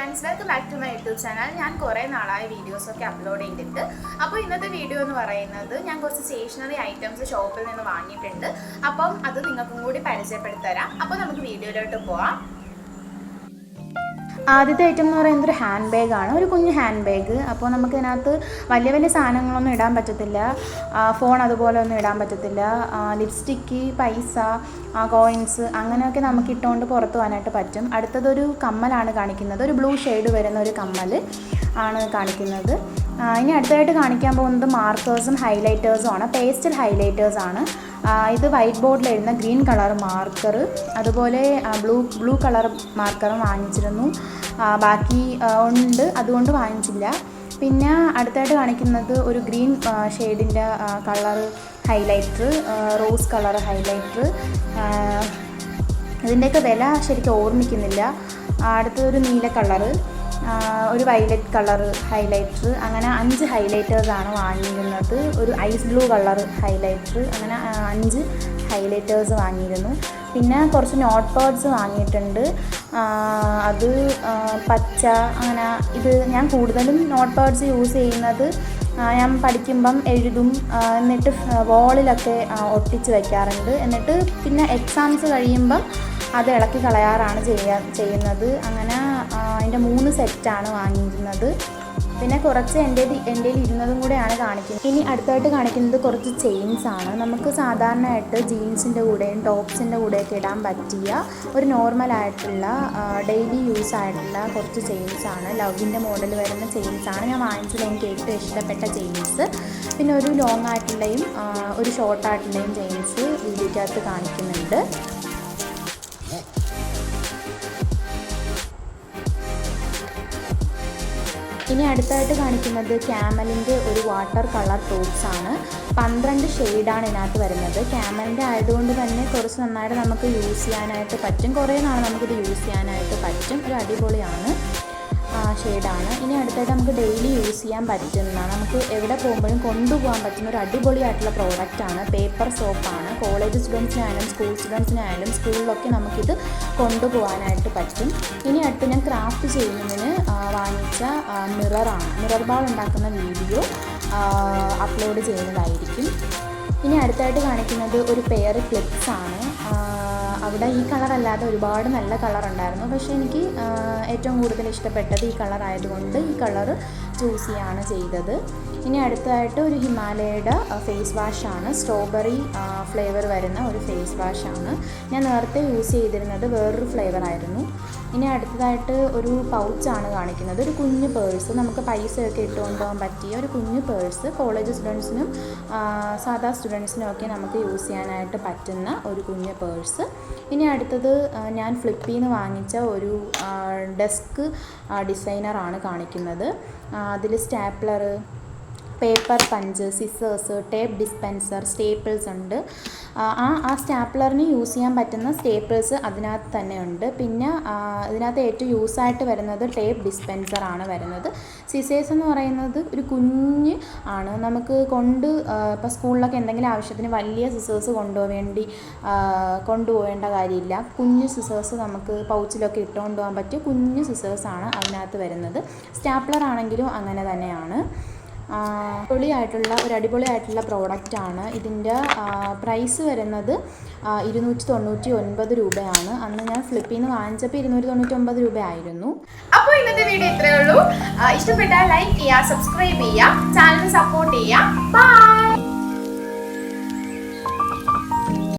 Friends, welcome back to my YouTube channel. ഞാൻ കുറേ നാളായി വീഡിയോസൊക്കെ അപ്ലോഡ് ചെയ്തിട്ട്. അപ്പോൾ ഇന്നത്തെ വീഡിയോ എന്ന് പറയുന്നത് ഞാൻ കുറച്ച് സ്റ്റേഷനറി ഐറ്റംസ് ഷോപ്പിൽ നിന്ന് വാങ്ങിയിട്ടുണ്ട്. അപ്പം അത് നിങ്ങൾക്കും കൂടി പരിചയപ്പെടുത്തരാം. അപ്പോൾ നമുക്ക് വീഡിയോയിലോട്ട് പോവാം. ആദ്യത്തെ ഐറ്റം എന്ന് പറയുന്നത് ഒരു ഹാൻഡ് ബാഗാണ്, ഒരു കുഞ്ഞ് ഹാൻഡ് ബാഗ്. അപ്പോൾ നമുക്കിതിനകത്ത് വലിയ വലിയ സാധനങ്ങളൊന്നും ഇടാൻ പറ്റത്തില്ല. ഫോൺ അതുപോലെ ഒന്നും ഇടാൻ പറ്റത്തില്ല. ലിപ്സ്റ്റിക്ക്, പൈസ, കോയിൻസ് അങ്ങനെയൊക്കെ നമുക്ക് ഇട്ടുകൊണ്ട് പുറത്ത് പോകാനായിട്ട് പറ്റും. അടുത്തതൊരു കമ്മലാണ് കാണിക്കുന്നത്. ഒരു ബ്ലൂ ഷെയ്ഡ് വരുന്ന ഒരു കമ്മൽ ആണ് കാണിക്കുന്നത്. ഇനി അടുത്തതായിട്ട് കാണിക്കാൻ പോകുന്നത് മാർക്കേഴ്സും ഹൈലൈറ്റേഴ്സും ആണ്. പേസ്റ്റൽ ഹൈലൈറ്റേഴ്സാണ്. ഇത് വൈറ്റ് ബോർഡിൽ എഴുതുന്ന ഗ്രീൻ കളർ മാർക്കർ, അതുപോലെ ബ്ലൂ കളർ മാർക്കറും വാങ്ങിച്ചിരുന്നു. ബാക്കി ഉണ്ട്, അതുകൊണ്ട് വാങ്ങിച്ചില്ല. പിന്നെ അടുത്തായിട്ട് കാണിക്കുന്നത് ഒരു ഗ്രീൻ ഷെയ്ഡിൻ്റെ colour highlighter, rose colour highlighter. ഇതിൻ്റെയൊക്കെ വില ശരിക്കും ഓർമ്മിക്കുന്നില്ല. അടുത്തൊരു നീല കളറ്, ഒരു വയലറ്റ് കളർ ഹൈലൈറ്റർ. അങ്ങനെ 5 ഹൈലൈറ്റേഴ്സാണ് വാങ്ങിയിരുന്നത്. ഒരു ഐസ് ബ്ലൂ കളർ ഹൈലൈറ്റർ. അങ്ങനെ 5 ഹൈലൈറ്റേഴ്സ് വാങ്ങിയിരുന്നു. പിന്നെ കുറച്ച് നോട്ട് പാഡ്സ് വാങ്ങിയിട്ടുണ്ട്. അത് പച്ച, അങ്ങനെ ഇത് ഞാൻ കൂടുതലും നോട്ട് പാഡ്സ് യൂസ് ചെയ്യുന്നത് ഞാൻ പഠിക്കുമ്പം എഴുതും, എന്നിട്ട് വോളിലൊക്കെ ഒട്ടിച്ച് വയ്ക്കാറുണ്ട്. എന്നിട്ട് പിന്നെ എക്സാംസ് കഴിയുമ്പം അത് ഇളക്കി കളയാറാണ് ചെയ്യുന്നത്. അങ്ങനെ അതിൻ്റെ 3 സെറ്റാണ് വാങ്ങിയിരുന്നത്. പിന്നെ കുറച്ച് എൻ്റെ ഇരുന്നതും കൂടെയാണ് കാണിക്കുന്നത്. ഇനി അടുത്തായിട്ട് കാണിക്കുന്നത് കുറച്ച് ചെയിൻസ് ആണ്. നമുക്ക് സാധാരണയായിട്ട് ജീൻസിൻ്റെ കൂടെയും ടോപ്സിൻ്റെ കൂടെയൊക്കെ ഇടാൻ പറ്റിയ ഒരു നോർമലായിട്ടുള്ള ഡെയിലി യൂസ് ആയിട്ടുള്ള കുറച്ച് ചെയിൻസ് ആണ്. ലവിൻ്റെ മോഡൽ വരുന്ന ചെയിൻസ് ആണ് ഞാൻ വാങ്ങിച്ചത്. എനിക്ക് ഏറ്റവും ഇഷ്ടപ്പെട്ട ചെയിൻസ്. പിന്നെ ഒരു ലോങ് ആയിട്ടുള്ളയും ഒരു ഷോർട്ട് ആയിട്ടുള്ളയും ചെയിൻസ് വീഡിയോയ്ക്കകത്ത് കാണിക്കുന്നുണ്ട്. ഇനി അടുത്തായിട്ട് കാണിക്കുന്നത് ക്യാമലിൻ്റെ ഒരു വാട്ടർ കളർ ടോപ്സ് ആണ്. 12 ഷെയ്ഡാണ് ഇതിനകത്ത് വരുന്നത്. ക്യാമലിൻ്റെ ആയതുകൊണ്ട് തന്നെ കുറച്ച് നന്നായിട്ട് നമുക്ക് യൂസ് ചെയ്യാനായിട്ട് പറ്റും. കുറേ നാൾ നമുക്കിത് യൂസ് ചെയ്യാനായിട്ട് പറ്റും. ഒരു അടിപൊളിയാണ് ഷെയ്ഡാണ്. ഇനി അടുത്തായിട്ട് നമുക്ക് ഡെയിലി യൂസ് ചെയ്യാൻ പറ്റുന്ന, നമുക്ക് എവിടെ പോകുമ്പോഴും കൊണ്ടുപോകാൻ പറ്റുന്ന ഒരു അടിപൊളിയായിട്ടുള്ള പ്രോഡക്റ്റാണ്. പേപ്പർ സോപ്പാണ്. കോളേജ് സ്റ്റുഡൻസിനായാലും സ്കൂൾ സ്റ്റുഡൻസിനായാലും സ്കൂളിലൊക്കെ നമുക്കിത് കൊണ്ടുപോകാനായിട്ട് പറ്റും. ഇനി അടുത്ത് ഞാൻ ക്രാഫ്റ്റ് ചെയ്യുന്നതിന് വാങ്ങിച്ച മിററാണ്. മിറർ ബാൾ ഉണ്ടാക്കുന്ന വീഡിയോ അപ്ലോഡ് ചെയ്യുന്നതായിരിക്കും. ഇനി അടുത്തായിട്ട് കാണിക്കുന്നത് ഒരു പെയർ ക്ലിപ്സ് ആണ്. അവിടെ ഈ കളറല്ലാതെ ഒരുപാട് നല്ല കളറുണ്ടായിരുന്നു, പക്ഷേ എനിക്ക് ഏറ്റവും കൂടുതൽ ഇഷ്ടപ്പെട്ടത് ഈ കളർ ആയതുകൊണ്ട് ഈ കളർ ചൂസ് ചെയ്യാണ് ചെയ്തത്. ഇനി അടുത്തതായിട്ട് ഒരു ഹിമാലയയുടെ ഫേസ് വാഷാണ്. സ്ട്രോബെറി ഫ്ലേവർ വരുന്ന ഒരു ഫേസ് വാഷാണ്. ഞാൻ നേരത്തെ യൂസ് ചെയ്തിരുന്നത് വേറൊരു ഫ്ലേവറായിരുന്നു. ഇനി അടുത്തതായിട്ട് ഒരു പൗച്ചാണ് കാണിക്കുന്നത്. ഒരു കുഞ്ഞ് പേഴ്സ്, നമുക്ക് പൈസയൊക്കെ ഇട്ട് കൊണ്ടുപോകാൻ പറ്റിയ ഒരു കുഞ്ഞ് പേഴ്സ്. കോളേജ് സ്റ്റുഡൻസിനും സാധാ സ്റ്റുഡൻസിനും ഒക്കെ നമുക്ക് യൂസ് ചെയ്യാനായിട്ട് പറ്റുന്ന ഒരു കുഞ്ഞ് പേഴ്സ്. ഇനി അടുത്തത് ഞാൻ ഫ്ലിപ്പിൽ നിന്ന് വാങ്ങിച്ച ഒരു ഡെസ്ക് ഡിസൈനറാണ് കാണിക്കുന്നത്. അതിൽ stapler, paper punch, scissors, tape dispenser, staples ഉണ്ട്. ആ സ്റ്റാപ്ലറിന് യൂസ് ചെയ്യാൻ പറ്റുന്ന സ്റ്റേപ്പിൾസ് അതിനകത്ത് തന്നെ ഉണ്ട്. പിന്നെ ഇതിനകത്ത് ഏറ്റവും യൂസായിട്ട് വരുന്നത് ടേപ്പ് ഡിസ്പെൻസറാണ് വരുന്നത്. സിസേഴ്സ് എന്ന് പറയുന്നത് ഒരു കുഞ്ഞ് ആണ്. നമുക്ക് ഇപ്പോൾ സ്കൂളിലൊക്കെ എന്തെങ്കിലും ആവശ്യത്തിന് വലിയ സിസേഴ്സ് കൊണ്ടുപോകേണ്ട കാര്യമില്ല. കുഞ്ഞ് സിസേഴ്സ് നമുക്ക് പൗച്ചിലൊക്കെ ഇട്ടുകൊണ്ട് പോകാൻ പറ്റിയ കുഞ്ഞ് സിസേഴ്സാണ് അതിനകത്ത് വരുന്നത്. സ്റ്റാപ്ലർ ആണെങ്കിലും അങ്ങനെ തന്നെയാണ്. അടിപൊളിയായിട്ടുള്ള പ്രോഡക്റ്റാണ്. ഇതിൻ്റെ പ്രൈസ് വരുന്നത് 299 രൂപയാണ്. അന്ന് ഞാൻ ഫ്ലിപ്പിൽ നിന്ന് വാങ്ങിച്ചപ്പോൾ 299 രൂപയായിരുന്നു. അപ്പോൾ ഇന്നത്തെ വീഡിയോ ഇത്രയേ ഉള്ളൂ. ഇഷ്ടപ്പെട്ടാൽ ലൈക്ക് ചെയ്യുക, സബ്സ്ക്രൈബ് ചെയ്യുക, ചാനൽ സപ്പോർട്ട് ചെയ്യുക. ബൈ.